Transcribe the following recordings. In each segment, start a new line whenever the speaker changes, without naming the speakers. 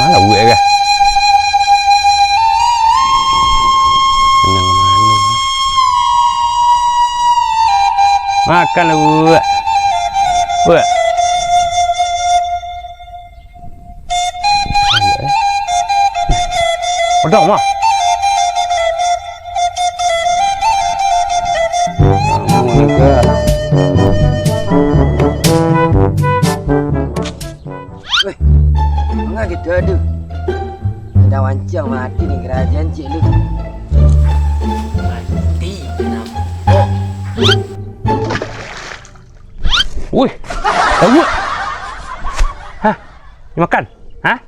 Mana gue kah? Makan lah buat. Buat. Pedang mah. Kamu juga.
Weh, enggak gitu aduh. Ada wancang mati nih kerajaan cik lu. Mati kenapa?
Wih, tahu? Hah? Dimakan? Hah?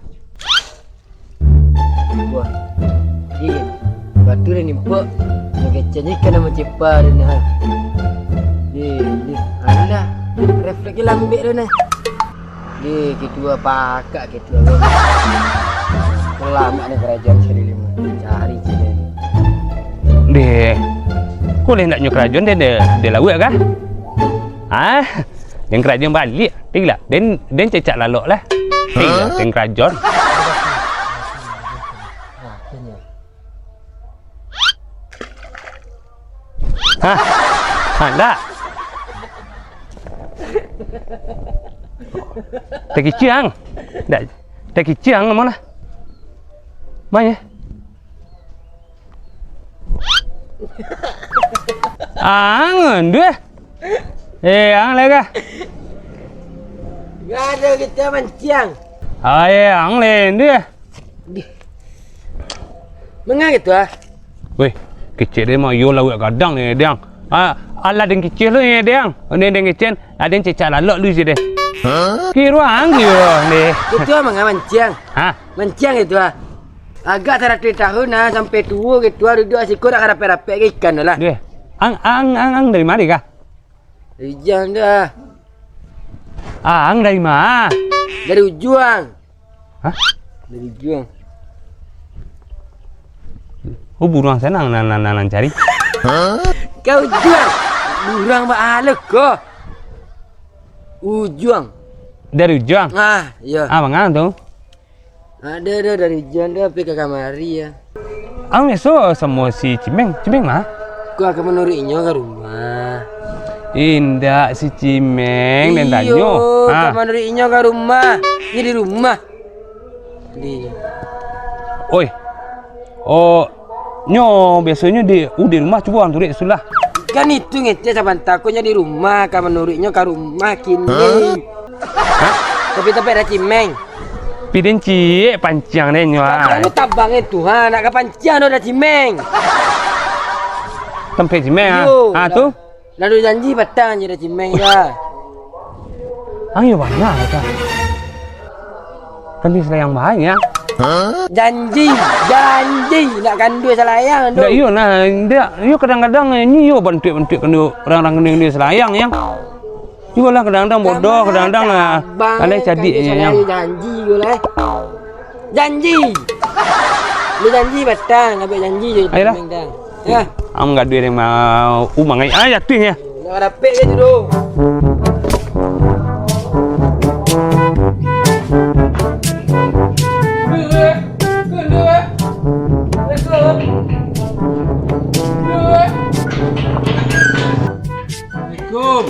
Wah, iya. Batu ni nimpak. Ngecenya kan nama cepat ni ha. Ni. Alah, refleks ke lambik tu ni. Ni ketua pakak ketua. Lama ni kerajaan Seri Lima. Cari cik ni.
Deh. Kau boleh nak nyok kerajaan dia lawak kah? Ah, yang kerajaan balik. Tinggal. Den cecak lalok lah. Tinggal yang kerajaan. Hah? Hah, tak? Tak kicang. Tak kicang mana? Mana? Angan dia. Ang lagi.
Gak ada kita mancang.
Ang lain dia.
Mengapa gitu ah?
Weh, kecil dia mah yo lawak kadang ni dia. Ala den kecil lu ni dia. Ni den kecil, ada den cecak lalok lu je dia. Kira kira ni.
Itu mengapa mancang?
Ha?
Mancang itu ah. Agak 100 tahun sampai tua gitu duduk asik nak rapi-rapi ikan lah.
Dia. Ang dari mana kah?
Rijang dah.
Ang dari mana?
Dari Ujuang.
Hah?
Dari Ujuang.
Oh, burung senang nan cari.
Kau Ujuang. Burung baalek kau. Ujuang.
Dari Ujang.
Ah, ya.
Mangan tu?
Ada dari Ujuang dah pergi ke kamari ya.
Ang meso semua si Cimeng mah?
Kau akan menurutnya ke rumah.
Indah si Cimeng dan tanyo.
Kau menurutnya ke rumah. Ini di rumah. Di.
Oi. Oh, nyo biasanya di rumah coba anturik sulah.
Kan itu ngece saban takutnya di rumah, kan menurutnya ke rumah kini.
Hah?
Tapi ada Cimeng.
Pidin cie pancang deh nyo.
Kamu tabang itu nak ke pancang ada Cimeng.
Tempat Cimeng tu?
Lalu janji petang je ada Cimeng dah.
Ang yo banyak kata. Kan dia selayang banyak.
Janji nak kandui selayang tu.
Ya iyo nah, dia kadang-kadang ni yo bantu kena orang-orang kena dia selayang yang. Juga lah kadang-kadang bodoh, kadang-kadang ada jadi yang.
Janji gula. Janji. Lu janji petang, ambil janji je.
Ayolah.
Ya.
Am enggak duit yang mau umangai. Yakin ya.
Nak dapat ke tu.
Assalamualaikum.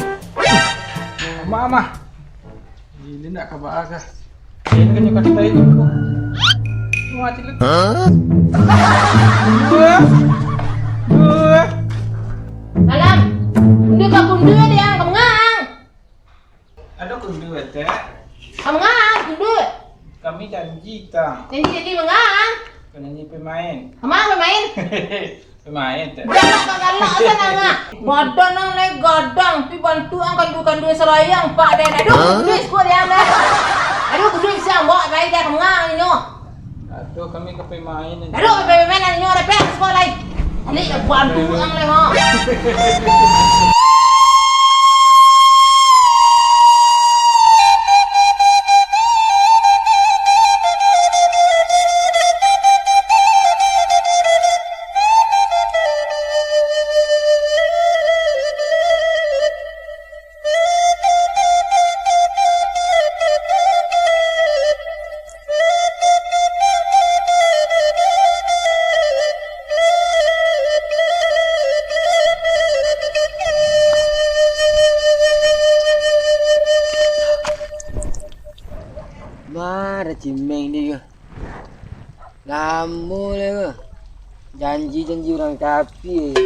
Mama. Ini nak kabar agak. Ini kan nyukat saya juga. Mati lu. Dua.
Salam. Kundu ka kundu dia kamu ngang.
Ada kundu teh.
Kamu ngang kundu.
Kami janji tang.
Jadi mengang.
Kena nyi pemain.
Kamu main?
Pemain teh.
Galak sana ngak. Badan nang naik gadang, pi bantu angkat kandu selayang Pak Den. Aduh, duit kuat dia dah. Aduh, duit siang bawa baik dia kamu ngang nyo.
Aduh kami ke pemain.
Aduh, main nyo ada pek sekolah lain. Ni bantu ang le ha.
cimeng dia ke. Lama lah ke. Janji orang tapi.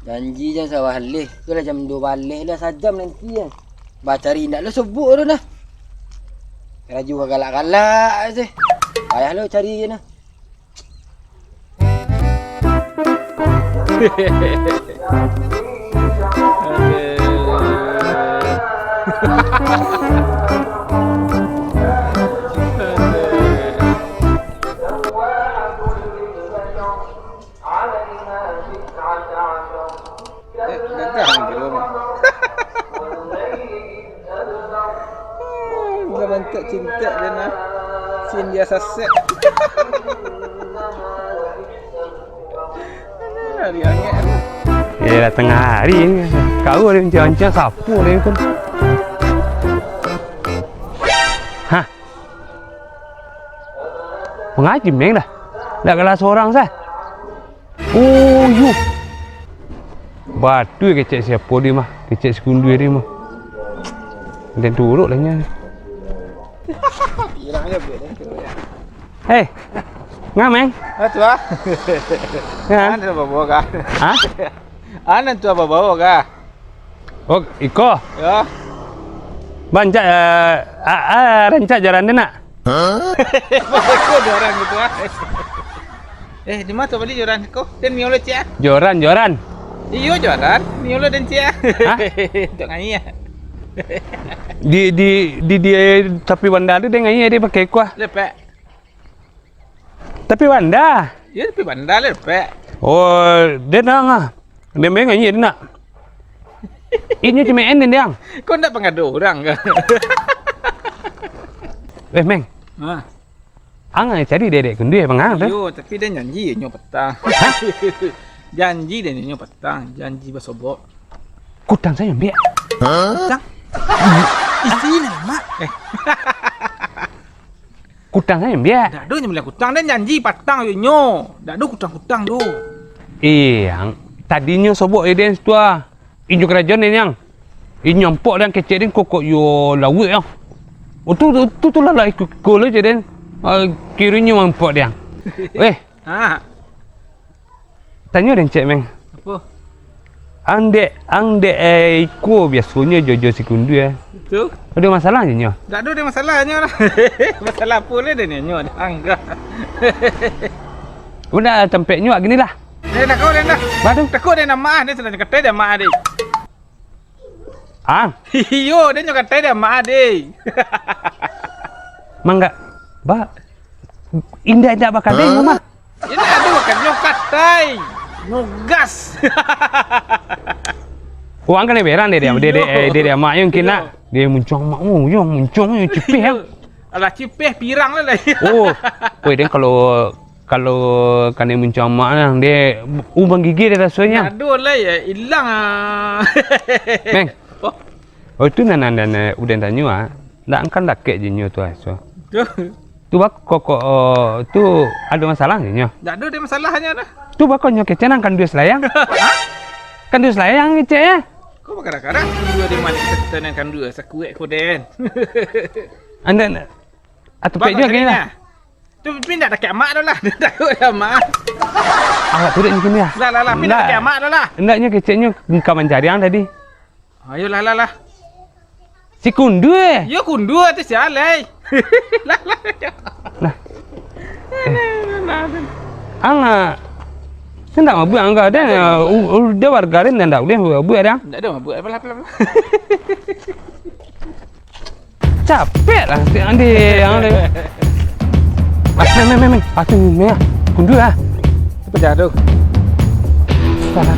Janji jangan salah balik. Tu lah jam 2 balik dah sajam nanti kan. Baca rindak lah sebut tu dah. Raju galak-galak je. Payah lo cari je nah.
Udah mantap cinta dia nak. Sin dia saset. Hari angin.
Dah tengah hari ni. Kau ada macam-macam sapu dia kan. Hah? Mengaji meng dah. Dah kalah seorang sah. Oh, you. Batu kecek siapa dia mah? Kecek sekundu dia mah. Dan turut lah nya.
Hilang je bet dia.
Hei. Ngam meng?
Tu ah.
Ha?
Ana tu bawa ka.
Ha?
Ana tu bawa ka.
Oh, iko.
Ya.
Banca rancak jalan dia nak.
Kau dia orang gitu ah. Di mana tu beli joran kau? Dan miolo cia.
Joran.
Iyo joran, miolo dan cia.
Hah?
Tok ngai ya.
Di tapi Wanda tu dia ngai dia pakai kuah.
Lepek.
Tapi Wanda.
Ya tapi bandar lepek.
Oh, dia nak ah. Dia main ngai dia nak. Ini cuma end dia.
Kau nak pengadu orang ke?
Meng.
Ha.
Ang cari dedek kundu bang ang tu.
Yo, tapi dia janji nyo petang. Janji dia nyo petang, janji basobok.
Kutang saya biar.
Petang. Isi ni mak.
Kutang saya biar.
Dak do nyemela kutang dan janji petang yo nyo. Dak do kutang-kutang do.
Yang tadinya sobok eden tua. Inyo kerajaan ni yang. Inyo empok dan kecek den kokok yo lawe yang. Oh tu lah ikut gol aja den. Kiranya empok dia.
Ha.
Tanya den cek meng.
Apa?
Ang dek iko biasanya jojo sekundu ya.
Tu.
Ada masalah je nyo.
Dak do dia masalahnya lah. Masalah apa le dia nyo dah anggap.
Udah tempek nyo gini lah.
Dia nak kau dia dah.
Badu.
Takut dia nak mak dia sudah kata dia mak dia.
Ang.
Yo, dia nyo kata dia mak dia.
Mangga. Ba. Indah bakal deh mah.
Ini ada makan nyo katai. Nugas.
Uang kan beran dia mak yang kena dia muncung mak yang muncung yang cepih yang.
Alah cipeh pirang lah.
Oh, weh dan kalau kan dia muncung mak yang dia ubang gigi dia rasanya.
Aduh lah ya hilang ah.
Meng. Oh itu nana udah tanya ah. Dak kan dak kek jenyo tu aso. Tu bak kok tu ada masalah jenyo.
Dak ada dia masalahnya dah.
Tu bak nyo kecenan kan dua selayang. Kan dua selayang kecek ya.
Kau kadang-kadang dua di mana kita tenangkan dua sakuek kau den.
Anda atau pek juga gini lah.
Tu pindah dah kek mak dah lah. Dia takut dah mak.
Awak tu dah gini lah.
Lah pindah dah kek mak dah lah.
Hendaknya keceknya kawan jariang tadi.
Ayo lah.
Si kundu
Yo kundu tu sialai.
Lah. Anga hendak mabuk angga dan dia warga ren dan dak boleh mabuk ada.
Tak ada mabuk apa.
Capek lah andi yang le. Mem. Aku ni kundu ah.
Apa jatuh?
Salah.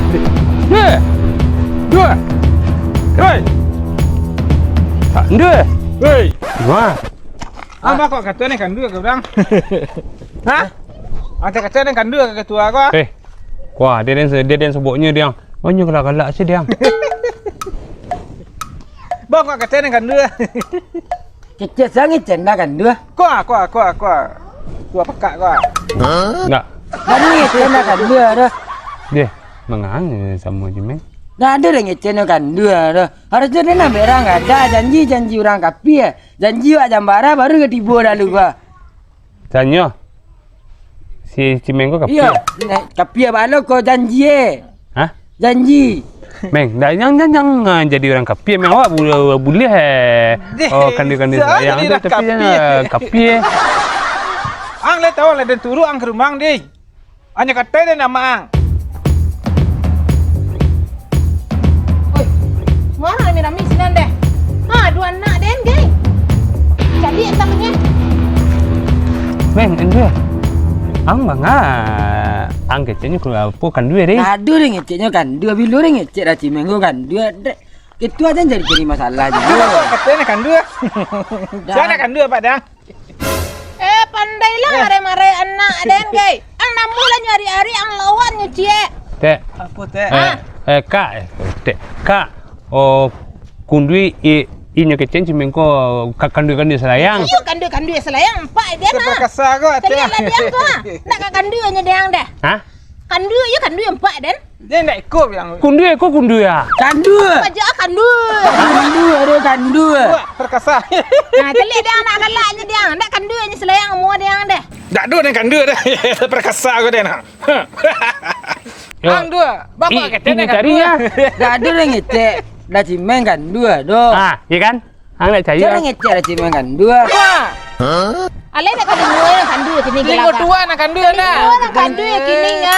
Dua. Hei. Dua.
Hei.
Wah.
Apa kau kata ni kan dua kau orang? Hah? Ada kata ni kan dua ke ketua kau?
Wah, dia dan sebutnya dia. Banyak galak-galak sih dia.
Bang kau kata ni kan dua.
Kecek sangat cenda kan dua.
Kau. Tua pekak kau.
Enggak.
Kami cenda kan dua dah.
Dia mengang sama je meng.
Dah ada orang ngecen kan dua dah. Harusnya dia nak berang ada janji orang kapi ya. Janji wak jambara baru ketipu dah lupa.
Janyo. Si Mengko kapi.
Iya, kapi ya balo kau janji
Hah?
Janji.
Meng, dah yang jadi orang kapi meng awak boleh oh kandu yang ada tapi jangan kapi.
Ang le tahu le dan turu ang ke rumah deh. Hanya kata dia nama ang.
Oi, mana rami sinan deh? Ah, dua anak den gay. Jadi tamanya.
Meng, endua. Ang banga ang kecenya kalau apa kandu deh.
Ada orang ngecen kan dua bilu orang ngecen dah cimenggo kan dua. Itu aja jadi masalah je.
Katanya kan dua. Jangan kan dua Pak Dang.
Pandailah mare-mare anak den gay. Ang namulah nyari-ari ang lawan nyuci.
Teh.
Apa teh?
Kak, teh. Kak, oh kundui inyo kecen Mengko kandu selayang.
Iyo kandu selayang pak dia na.
Terpaksa kok teh.
Tadi lah dia tu. Nak kandu nya dia dah.
Hah?
Kandu ya kandu yang pak den.
Dia nak ikut yang
Kundu ya.
Kandu.
Aja kandu.
Ada kandu.
perkasa.
Nah, tadi dia anak galaknya dia. Nak kandu nya selayang semua dia dah.
Tak dua dengan dua dah. Perkasa kau dia nak. Ang dua. Bapak katanya kan
cari ya.
Dah ada orang ngecen dah cimeng kan dua doh.
Ah, iya kan? Ang nak cari.
Jangan ngecen dah cimeng kan dua.
Ale nak kandu kini
Minggu tua nak kan dua dah.
Kandu kini ya.